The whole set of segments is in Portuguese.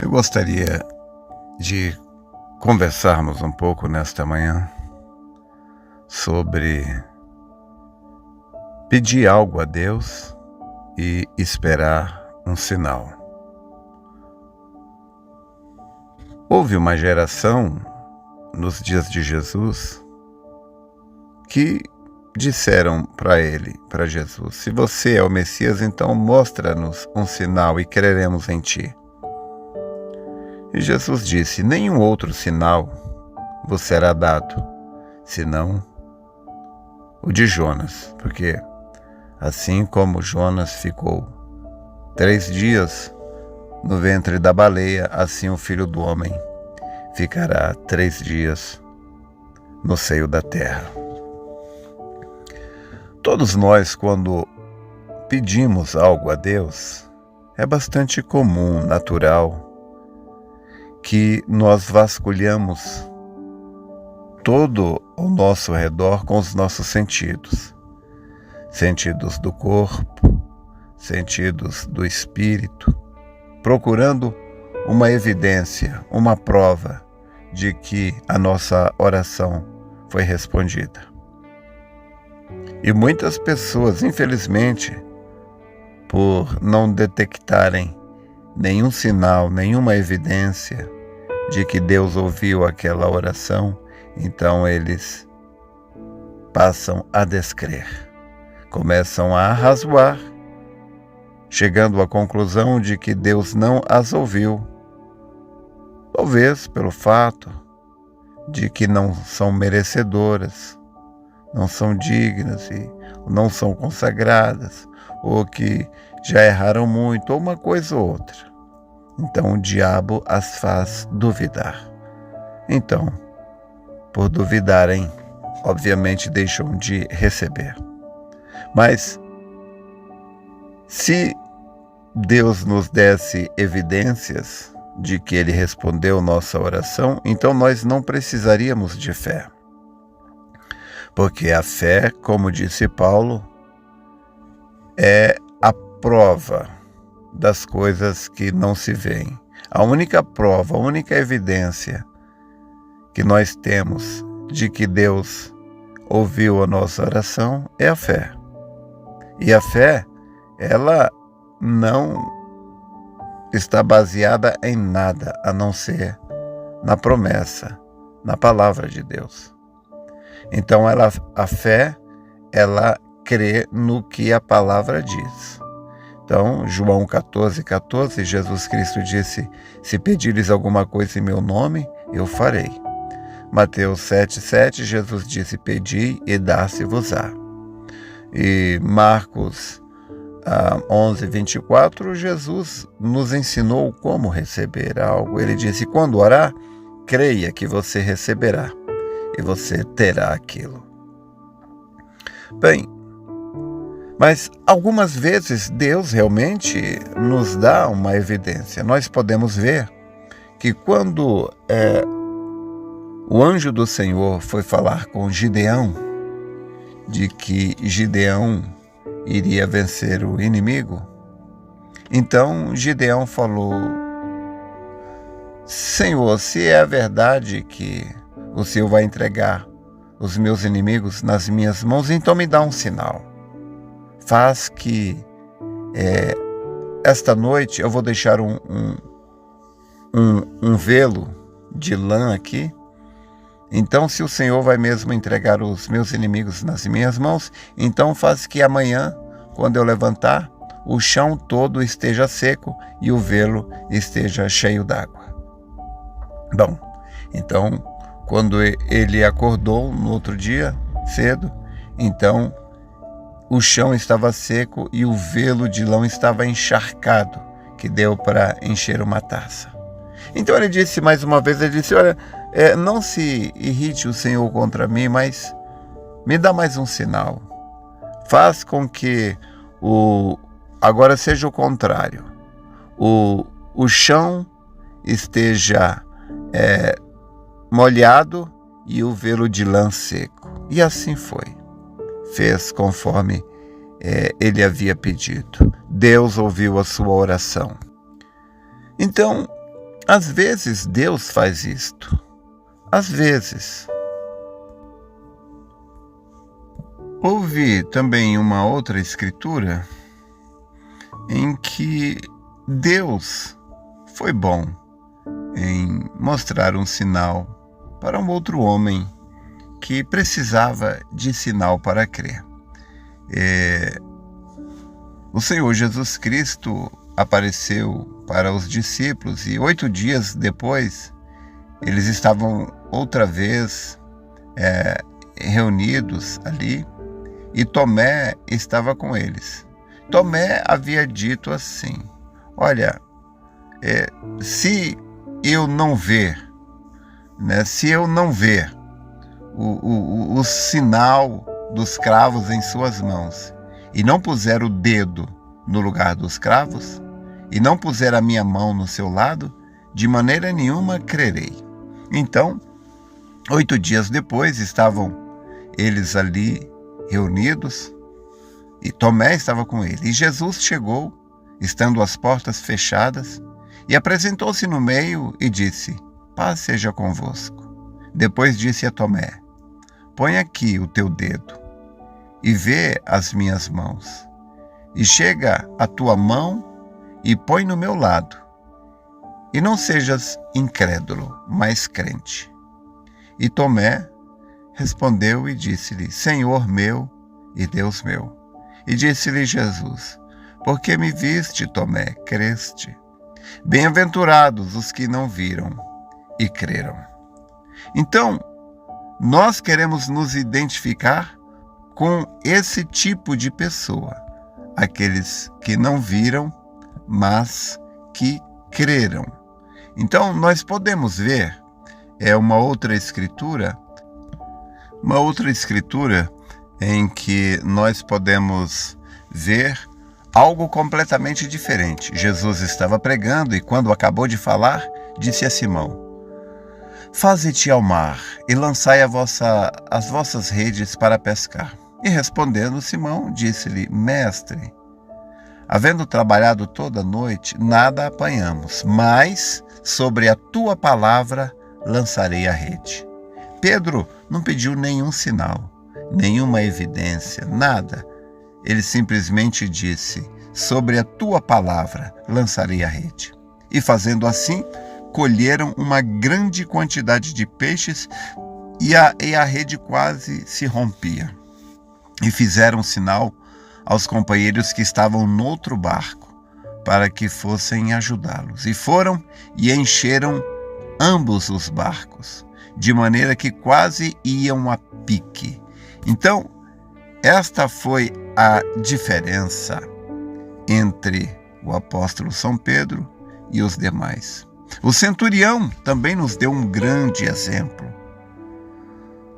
Eu gostaria de conversarmos um pouco nesta manhã sobre pedir algo a Deus e esperar um sinal. Houve uma geração nos dias de Jesus que disseram para Jesus: se você é o Messias, então mostra-nos um sinal e creremos em ti. E Jesus disse: nenhum outro sinal vos será dado, senão o de Jonas, porque assim como Jonas ficou 3 dias no ventre da baleia, assim o Filho do Homem ficará 3 dias no seio da terra. Todos nós, quando pedimos algo a Deus, é bastante comum, natural, que nós vasculhamos todo o nosso redor com os nossos sentidos. Sentidos do corpo, sentidos do espírito, procurando uma evidência, uma prova de que a nossa oração foi respondida. E muitas pessoas, infelizmente, por não detectarem nenhum sinal, nenhuma evidência de que Deus ouviu aquela oração, então eles passam a descrer, começam a arrazoar, chegando à conclusão de que Deus não as ouviu, talvez pelo fato de que não são merecedoras, não são dignas e não são consagradas, ou que já erraram muito, ou uma coisa ou outra. Então o diabo as faz duvidar. Então, por duvidarem, obviamente deixam de receber. Mas, se Deus nos desse evidências de que Ele respondeu nossa oração, então nós não precisaríamos de fé. Porque a fé, como disse Paulo, é a prova das coisas que não se veem. A única prova, a única evidência que nós temos de que Deus ouviu a nossa oração é a fé. E a fé, ela não está baseada em nada a não ser na promessa, na palavra de Deus. Então a fé, ela crê no que a palavra diz. Então, João 14,14, Jesus Cristo disse: se pedires alguma coisa em meu nome, eu farei. Mateus 7,7, Jesus disse: pedi e dá-se-vos-á. E Marcos 11,24, Jesus nos ensinou como receber algo. Ele disse: quando orar, creia que você receberá e você terá aquilo. Bem, mas algumas vezes Deus realmente nos dá uma evidência. Nós podemos ver que quando o anjo do Senhor foi falar com Gideão, de que Gideão iria vencer o inimigo, então Gideão falou: Senhor, se é verdade que o Senhor vai entregar os meus inimigos nas minhas mãos, então me dá um sinal. Faz que esta noite eu vou deixar um velo de lã aqui. Então, se o Senhor vai mesmo entregar os meus inimigos nas minhas mãos, então faz que amanhã, quando eu levantar, o chão todo esteja seco e o velo esteja cheio d'água. Bom, então, quando ele acordou no outro dia, cedo, então o chão estava seco e o velo de lã estava encharcado, que deu para encher uma taça. Então ele disse mais uma vez, ele disse: olha, não se irrite o Senhor contra mim, mas me dá mais um sinal. Faz com que agora seja o contrário. O chão esteja molhado e o velo de lã seco. E assim foi. Fez conforme ele havia pedido. Deus ouviu a sua oração. Então, Às vezes Deus faz isto. Às vezes. Houve também uma outra escritura em que Deus foi bom em mostrar um sinal para um outro homem que precisava de sinal para crer. O Senhor Jesus Cristo apareceu para os discípulos e 8 dias depois eles estavam outra vez reunidos ali e Tomé estava com eles. Tomé havia dito assim: olha, se eu não ver, se eu não ver o sinal dos cravos em suas mãos e não puser o dedo no lugar dos cravos e não puser a minha mão no seu lado, de maneira nenhuma crerei. Então, 8 dias depois estavam eles ali reunidos e Tomé estava com ele. E Jesus chegou, estando as portas fechadas, e apresentou-se no meio e disse: paz seja convosco. Depois disse a Tomé: põe aqui o teu dedo e vê as minhas mãos, e chega a tua mão e põe no meu lado, e não sejas incrédulo, mas crente. E Tomé respondeu e disse-lhe: Senhor meu e Deus meu. E disse-lhe Jesus: porque me viste, Tomé, creste. Bem-aventurados os que não viram e creram. Então, nós queremos nos identificar com esse tipo de pessoa, aqueles que não viram, mas que creram. Então, nós podemos ver uma outra escritura em que nós podemos ver algo completamente diferente. Jesus estava pregando e, quando acabou de falar, disse a Simão: faze-te ao mar e lançai as vossas redes para pescar. E respondendo Simão, disse-lhe: Mestre, havendo trabalhado toda a noite, nada apanhamos, mas sobre a tua palavra lançarei a rede. Pedro não pediu nenhum sinal, nenhuma evidência, nada. Ele simplesmente disse: sobre a tua palavra lançarei a rede. E fazendo assim, colheram uma grande quantidade de peixes e a rede quase se rompia. E fizeram sinal aos companheiros que estavam noutro barco, para que fossem ajudá-los. E foram e encheram ambos os barcos, de maneira que quase iam a pique. Então, esta foi a diferença entre o apóstolo São Pedro e os demais. O centurião também nos deu um grande exemplo.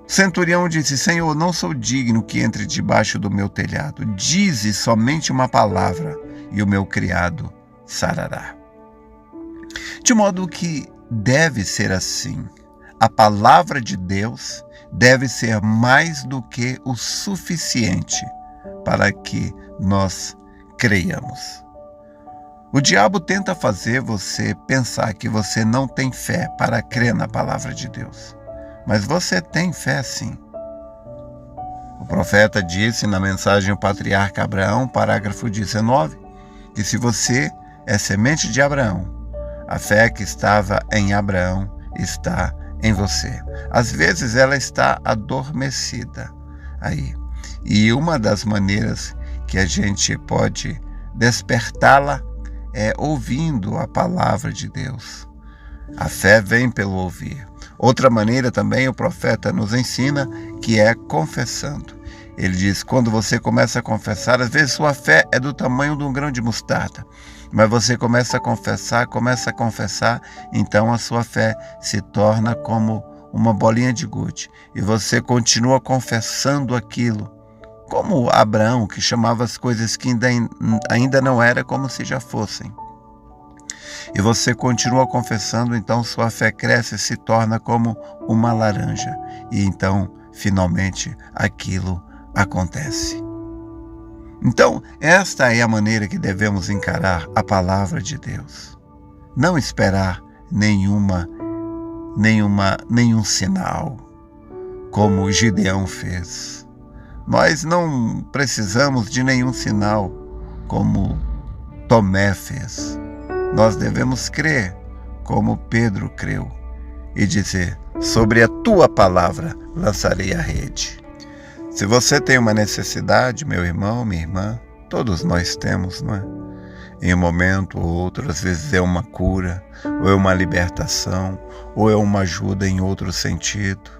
O centurião disse: Senhor, não sou digno que entre debaixo do meu telhado. Dize somente uma palavra e o meu criado sarará. De modo que deve ser assim. A palavra de Deus deve ser mais do que o suficiente para que nós creiamos. O diabo tenta fazer você pensar que você não tem fé para crer na palavra de Deus. Mas você tem fé, sim. O profeta disse na mensagem ao patriarca Abraão, parágrafo 19, que se você é semente de Abraão, a fé que estava em Abraão está em você. Às vezes ela está adormecida aí. E uma das maneiras que a gente pode despertá-la é ouvindo a palavra de Deus. A fé vem pelo ouvir. Outra maneira também o profeta nos ensina, que é confessando. Ele diz: quando você começa a confessar, às vezes sua fé é do tamanho de um grão de mostarda, mas você começa a confessar, então a sua fé se torna como uma bolinha de gude, e você continua confessando aquilo, como Abraão, que chamava as coisas que ainda não era como se já fossem. E você continua confessando, então sua fé cresce e se torna como uma laranja. E então, finalmente, aquilo acontece. Então, esta é a maneira que devemos encarar a palavra de Deus. Não esperar nenhum sinal, como Gideão fez. Nós não precisamos de nenhum sinal, como Tomé fez. Nós devemos crer, como Pedro creu, e dizer: sobre a tua palavra lançarei a rede. Se você tem uma necessidade, meu irmão, minha irmã, todos nós temos, não é? Em um momento ou outro, às vezes é uma cura, ou é uma libertação, ou é uma ajuda em outro sentido.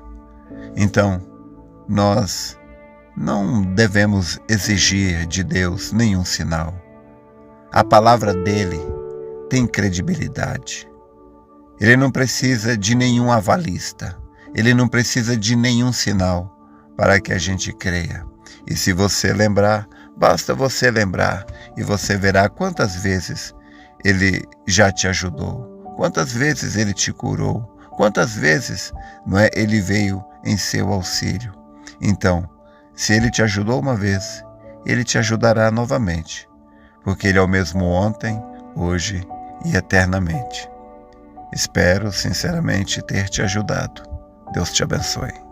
Então, nós não devemos exigir de Deus nenhum sinal. A palavra dele tem credibilidade. Ele não precisa de nenhum avalista. Ele não precisa de nenhum sinal para que a gente creia. E se você lembrar, basta você lembrar e você verá quantas vezes ele já te ajudou, quantas vezes ele te curou, quantas vezes, não é, ele veio em seu auxílio. Então, se ele te ajudou uma vez, ele te ajudará novamente, porque ele é o mesmo ontem, hoje e eternamente. Espero sinceramente ter te ajudado. Deus te abençoe.